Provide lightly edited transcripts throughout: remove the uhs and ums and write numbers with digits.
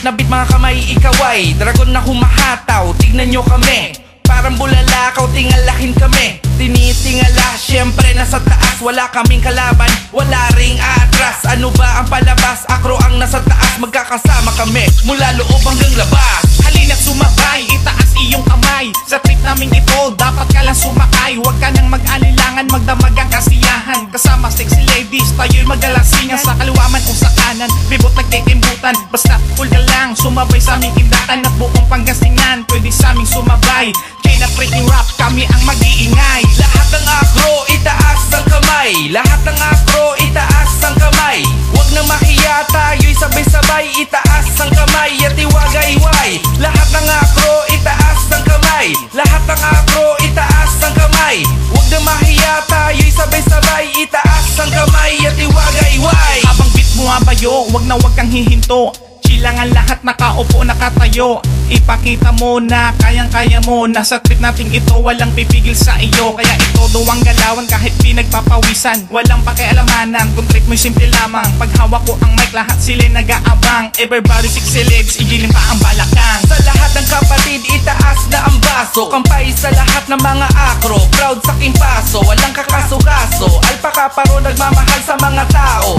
na beat mga kamay, ikaway dragon na humahataw, tignan nyo kami. Parang bulalakaw, tingalahin kami. Tinitingala, syempre nasa taas. Wala kaming kalaban, wala ring atras. Ano ba ang palabas? Akro ang nasa taas. Magkakasama kami mula loob hanggang labas. Halina't sumabay, itaas iyong kamay. Sa trip namin ito, dapat ka lang sumakay. Huwag ka nang mag-alilangan, magdamag ang kasiyahan. Kasama sexy ladies, tayo'y magalasingan. Sa kaliwa man o sa kanan, bibot nagtitimbutan. Basta cool ka lang, sumabay sa aming indatan. At buong Pangasinan, pwede sa aming sumabay. Chain at freaking rap, kami ang mag-iingay. Lahat ng akro, itaas ang kamay. Lahat ng akro, itaas ang kamay. Huwag na mahiya, tayo'y sabay-sabay. Itaas ang kamay at iwagayway. Lahat ng akro, itaas ang kamay. Lahat ng akro, itaas ang kamay. Huwag na mahiya, tayo'y sabay-sabay. Itaas ang kamay at iwagayway. Habang beat mo abayo, wag na wag kang hihinto. Chilang ang lahat, nakaupo, nakatayo. Ipakita mo na kayang-kaya mo. Nasa trip natin ito, walang pipigil sa iyo. Kaya ito duwang galawan kahit pinagpapawisan. Walang pakialamanan, kung trip mo'y simple lamang. Pag hawak ko ang mic, lahat sila'y nag-aabang. Everybody sexy legs, igilin pa ang balakang. Sa lahat ng kapatid, itaas na ang baso. Kampay sa lahat ng mga akro, proud sa aking paso. Walang kakaso-kaso, alpaka paro nagmamahal sa mga tao.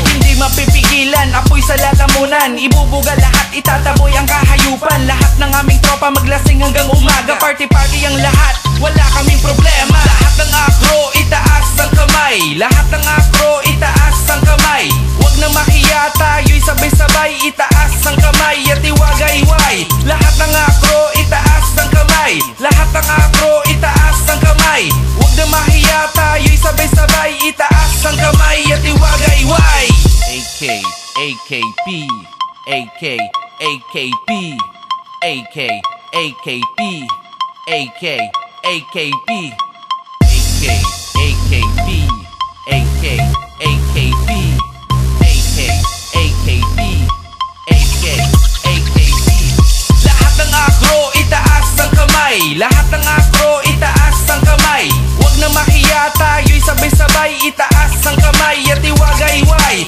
Hindi mapipigilan, apoy sa lalamunan. Ibubuga lahat, itataboy ang kahayupan. Lahat ng aming tropa maglasing hanggang umaga. Party-party ang lahat, wala kaming problema. Lahat ng akro, itaas ang kamay. Lahat ng akro, itaas ang kamay. Huwag na mahiya, tayo'y sabay-sabay. Itaas ang kamay at iwagayway. Lahat ng akro, itaas ang kamay. Lahat ng akro, itaas ang kamay. Huwag na mahiya, tayo'y sabay-sabay. Itaas ang kamay at iwagayway. AK, AKP, AK, AKP, AK, AKP, AK, AKP, AK, AKP, AK, AKP, AK, AKP, AK, AKP. Lahat ng akro, itaas ang kamay. Lahat ng akro, itaas ang kamay. Huwag na mahiya, tayo'y sabay-sabay. Itaas ang kamay at iwagayway.